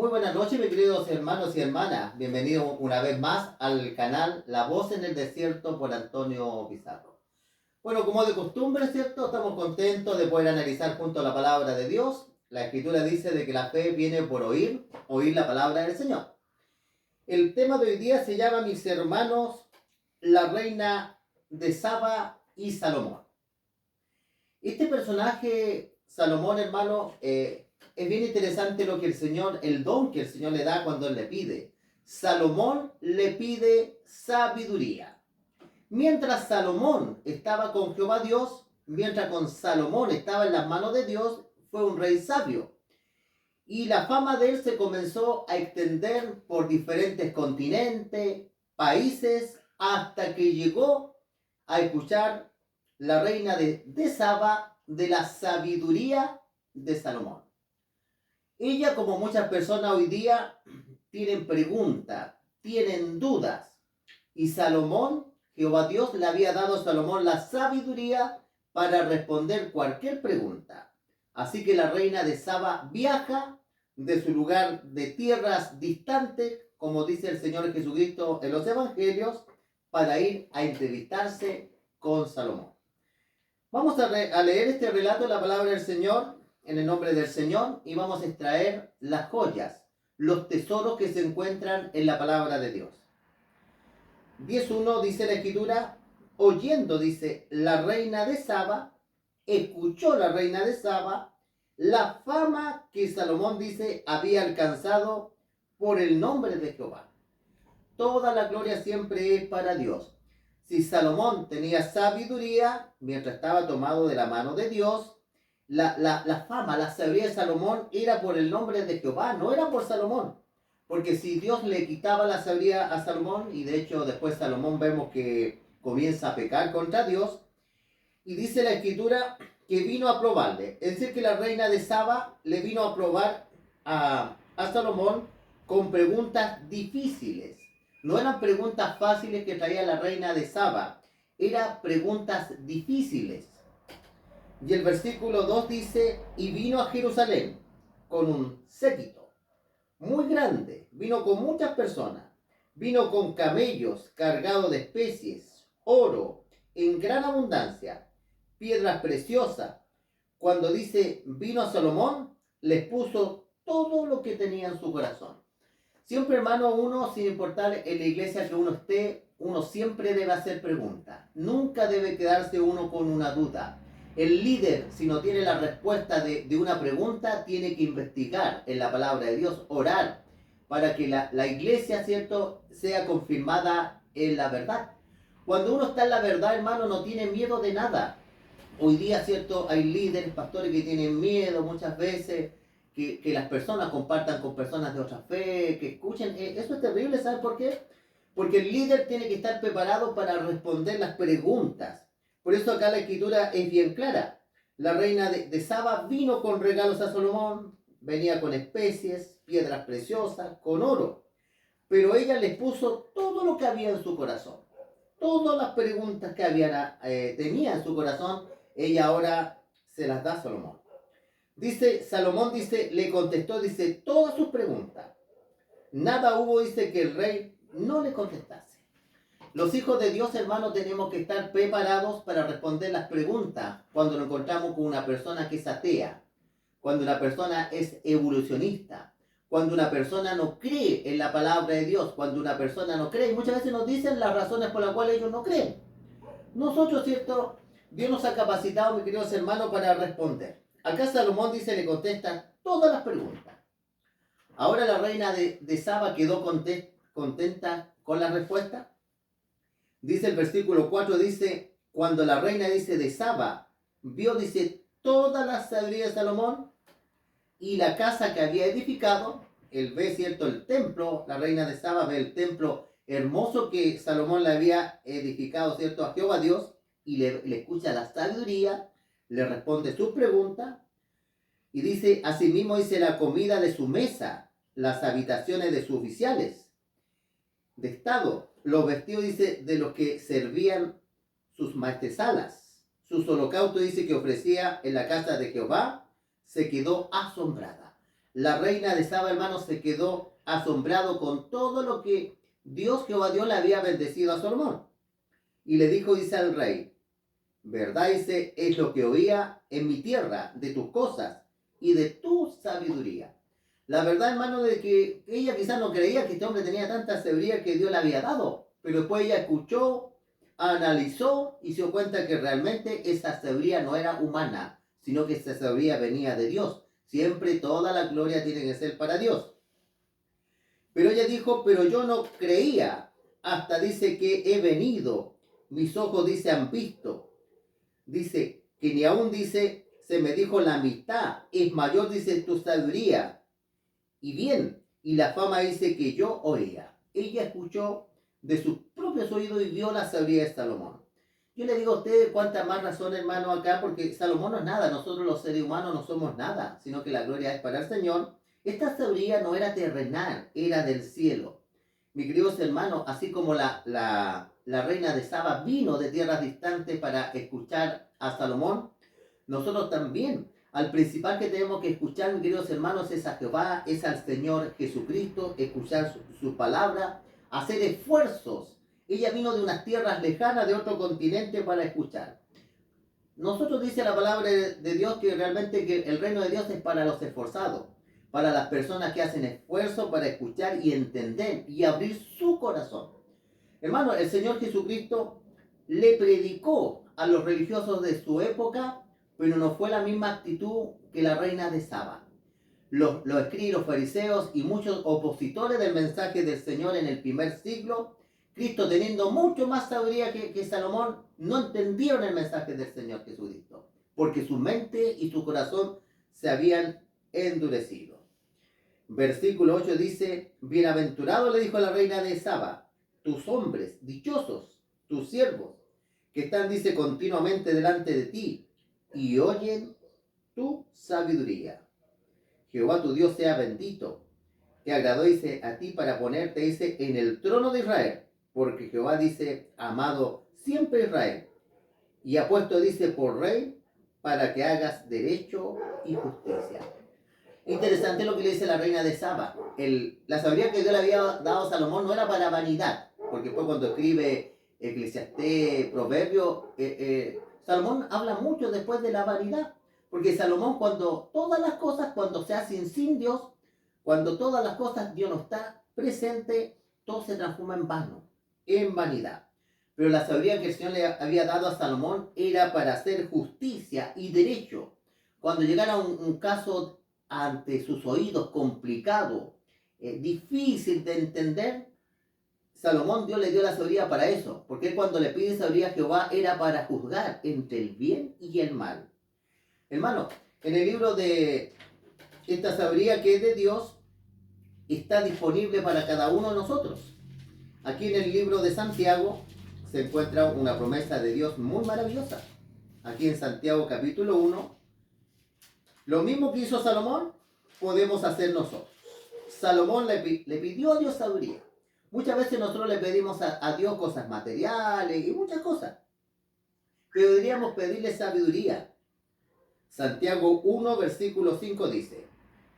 Muy buenas noches, mis queridos hermanos y hermanas. Bienvenidos una vez más al canal La Voz en el Desierto por Antonio Pizarro. Bueno, como de costumbre, ¿cierto? Estamos contentos de poder analizar junto a la palabra de Dios. La Escritura dice de que la fe viene por oír la palabra del Señor. El tema de hoy día se llama, mis hermanos, la reina de Saba y Salomón. Este personaje, Salomón, hermano, es bien interesante lo que el don que el Señor le da cuando Él le pide. Salomón le pide sabiduría. Mientras Salomón estaba con Jehová Dios, mientras con Salomón estaba en las manos de Dios, fue un rey sabio. Y la fama de él se comenzó a extender por diferentes continentes, países, hasta que llegó a escuchar la reina de Saba de la sabiduría de Salomón. Ella, como muchas personas hoy día, tienen preguntas, tienen dudas. Y Salomón, Jehová Dios, le había dado a Salomón la sabiduría para responder cualquier pregunta. Así que la reina de Saba viaja de su lugar de tierras distantes, como dice el Señor Jesucristo en los Evangelios, para ir a entrevistarse con Salomón. Vamos a leer este relato de la palabra del Señor en el nombre del Señor y vamos a extraer las joyas, los tesoros que se encuentran en la palabra de Dios. 10.1 dice la Escritura, oyendo, dice, la reina de Saba, escuchó la reina de Saba la fama que Salomón, dice, había alcanzado por el nombre de Jehová. Toda la gloria siempre es para Dios. Si Salomón tenía sabiduría, mientras estaba tomado de la mano de Dios, la fama, la sabiduría de Salomón era por el nombre de Jehová, no era por Salomón. Porque si Dios le quitaba la sabiduría a Salomón, y de hecho después Salomón vemos que comienza a pecar contra Dios, y dice la Escritura que vino a probarle. Es decir, que la reina de Saba le vino a probar a Salomón con preguntas difíciles. No eran preguntas fáciles que traía la reina de Saba, eran preguntas difíciles. Y el versículo 2 dice, y vino a Jerusalén con un séquito muy grande, vino con muchas personas, vino con camellos cargados de especies, oro en gran abundancia, piedras preciosas. Cuando dice vino a Salomón, les puso todo lo que tenía en su corazón. Siempre, hermano, uno, sin importar en la iglesia que uno esté, uno siempre debe hacer preguntas. Nunca debe quedarse uno con una duda. El líder, si no tiene la respuesta de una pregunta, tiene que investigar en la palabra de Dios, orar, para que la iglesia, ¿cierto?, sea confirmada en la verdad. Cuando uno está en la verdad, hermano, no tiene miedo de nada. Hoy día, ¿cierto?, hay líderes, pastores que tienen miedo muchas veces, que las personas compartan con personas de otra fe, que escuchen. Eso es terrible, ¿saben por qué? Porque el líder tiene que estar preparado para responder las preguntas. Por eso acá la Escritura es bien clara. La reina de Saba vino con regalos a Salomón, venía con especies, piedras preciosas, con oro. Pero ella les puso todo lo que había en su corazón. Todas las preguntas que tenía en su corazón, ella ahora se las da a Salomón. Dice, Salomón, dice, le contestó, dice, todas sus preguntas. Nada hubo, dice, que el rey no le contestase. Los hijos de Dios, hermanos, tenemos que estar preparados para responder las preguntas cuando nos encontramos con una persona que es atea, cuando una persona es evolucionista, cuando una persona no cree en la palabra de Dios, cuando una persona no cree. Y muchas veces nos dicen las razones por las cuales ellos no creen. Nosotros, ¿cierto? Dios nos ha capacitado, mis queridos hermanos, para responder. Acá Salomón, dice, le contesta todas las preguntas. Ahora la reina de Saba quedó contenta con la respuesta. Dice el versículo 4, dice, cuando la reina, dice, de Saba vio, dice, toda la sabiduría de Salomón y la casa que había edificado, él ve, ¿cierto?, el templo, la reina de Saba ve el templo hermoso que Salomón le había edificado, ¿cierto?, a Jehová Dios, y le escucha la sabiduría, le responde sus preguntas, y dice, asimismo, dice, la comida de su mesa, las habitaciones de sus oficiales de estado, los vestidos, dice, de los que servían sus maestresalas, sus holocaustos, dice, que ofrecía en la casa de Jehová, se quedó asombrada. la reina de Saba, hermanos, se quedó asombrado con todo lo que Jehová Dios le había bendecido a Salomón. Y le dijo, dice al rey, verdad, dice, es lo que oía en mi tierra de tus cosas y de tu sabiduría. La verdad, hermano, de que ella quizás no creía que este hombre tenía tanta sabiduría que Dios le había dado, pero después ella escuchó, analizó y se dio cuenta que realmente esa sabiduría no era humana, sino que esa sabiduría venía de Dios. Siempre toda la gloria tiene que ser para Dios. Pero ella dijo, pero yo no creía, hasta dice que he venido, mis ojos dice han visto, dice que ni aún dice se me dijo la mitad, es mayor dice tu sabiduría, y bien, y la fama dice que yo oía. Ella escuchó de sus propios oídos y vio la sabiduría de Salomón. Yo le digo a ustedes cuánta más razón, hermano, acá, porque Salomón no es nada, nosotros los seres humanos no somos nada, sino que la gloria es para el Señor. Esta sabiduría no era terrenal, era del cielo. Mis queridos hermanos, así como la reina de Saba vino de tierras distantes para escuchar a Salomón, nosotros también, al principal que tenemos que escuchar, mis queridos hermanos, es a Jehová, es al Señor Jesucristo, escuchar su palabra, hacer esfuerzos. Ella vino de unas tierras lejanas, de otro continente para escuchar. Nosotros dice la palabra de Dios que realmente que el reino de Dios es para los esforzados, para las personas que hacen esfuerzo para escuchar y entender y abrir su corazón. Hermano, el Señor Jesucristo le predicó a los religiosos de su época, pero no fue la misma actitud que la reina de Saba. Los escribas, los fariseos y muchos opositores del mensaje del Señor en el primer siglo, Cristo teniendo mucho más sabiduría que Salomón, no entendieron el mensaje del Señor Jesucristo, porque su mente y su corazón se habían endurecido. Versículo 8 dice, bienaventurado le dijo la reina de Saba, tus hombres, dichosos, tus siervos, que están, dice, continuamente delante de ti, y oyen tu sabiduría. Jehová tu Dios sea bendito, que agradó, dice, a ti para ponerte, dice, en el trono de Israel, porque Jehová, dice, amado siempre Israel, y ha puesto, dice, por rey, para que hagas derecho y justicia. Interesante lo que le dice la reina de Saba. La sabiduría que Dios le había dado a Salomón no era para vanidad, porque después cuando escribe Eclesiastés, Proverbios, Salomón habla mucho después de la vanidad, porque Salomón cuando todas las cosas, cuando se hacen sin Dios, cuando todas las cosas Dios no está presente, todo se transforma en vano, en vanidad. Pero la sabiduría que el Señor le había dado a Salomón era para hacer justicia y derecho. Cuando llegara un caso ante sus oídos complicado, difícil de entender, Salomón Dios le dio la sabiduría para eso, porque cuando le pide sabiduría a Jehová era para juzgar entre el bien y el mal. Hermano, en el libro de esta sabiduría que es de Dios, está disponible para cada uno de nosotros. Aquí en el libro de Santiago se encuentra una promesa de Dios muy maravillosa. Aquí en Santiago capítulo 1, lo mismo que hizo Salomón, podemos hacer nosotros. Salomón le pidió a Dios sabiduría. Muchas veces nosotros le pedimos a Dios cosas materiales y muchas cosas. Pero deberíamos pedirle sabiduría. Santiago 1, versículo 5 dice,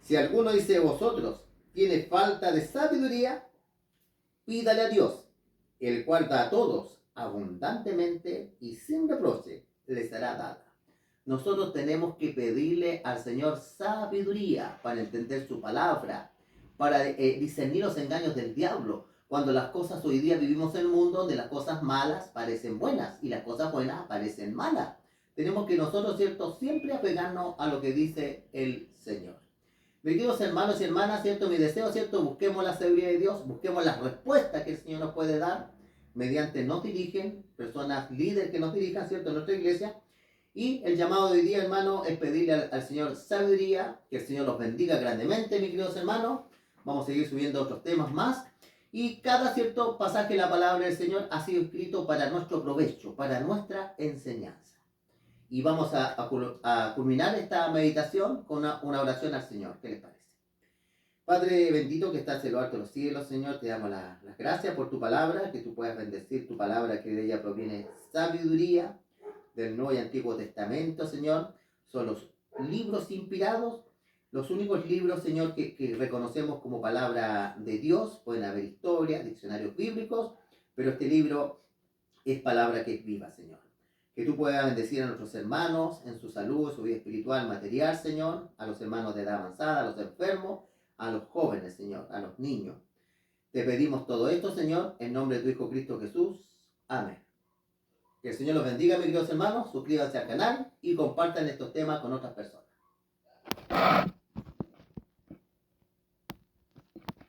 si alguno dice de vosotros tiene falta de sabiduría, pídale a Dios, el cual da a todos abundantemente y sin reproche, les será dada. Nosotros tenemos que pedirle al Señor sabiduría para entender su palabra, para discernir los engaños del diablo. Cuando las cosas hoy día vivimos en un mundo donde las cosas malas parecen buenas y las cosas buenas parecen malas. Tenemos que nosotros, ¿cierto?, siempre apegarnos a lo que dice el Señor. Mis queridos hermanos y hermanas, ¿cierto?, mi deseo, ¿cierto?, busquemos la sabiduría de Dios, busquemos las respuestas que el Señor nos puede dar mediante nos dirigen, personas líderes que nos dirijan, ¿cierto?, en nuestra iglesia. Y el llamado de hoy día, hermano, es pedirle al Señor sabiduría, que el Señor los bendiga grandemente, mis queridos hermanos. Vamos a seguir subiendo otros temas más. Y cada cierto pasaje de la palabra del Señor ha sido escrito para nuestro provecho, para nuestra enseñanza. Y vamos a culminar esta meditación con una oración al Señor. ¿Qué les parece? Padre bendito que estás en lo alto de los cielos, Señor, te damos las gracias por tu palabra, que tú puedas bendecir tu palabra, que de ella proviene sabiduría del Nuevo y Antiguo Testamento, Señor. Son los libros inspirados Los únicos libros, Señor, que reconocemos como palabra de Dios, pueden haber historias, diccionarios bíblicos, pero este libro es palabra que es viva, Señor. Que tú puedas bendecir a nuestros hermanos en su salud, su vida espiritual, material, Señor, a los hermanos de edad avanzada, a los enfermos, a los jóvenes, Señor, a los niños. Te pedimos todo esto, Señor, en nombre de tu Hijo Cristo Jesús. Amén. Que el Señor los bendiga, mis queridos hermanos. Suscríbanse al canal y compartan estos temas con otras personas.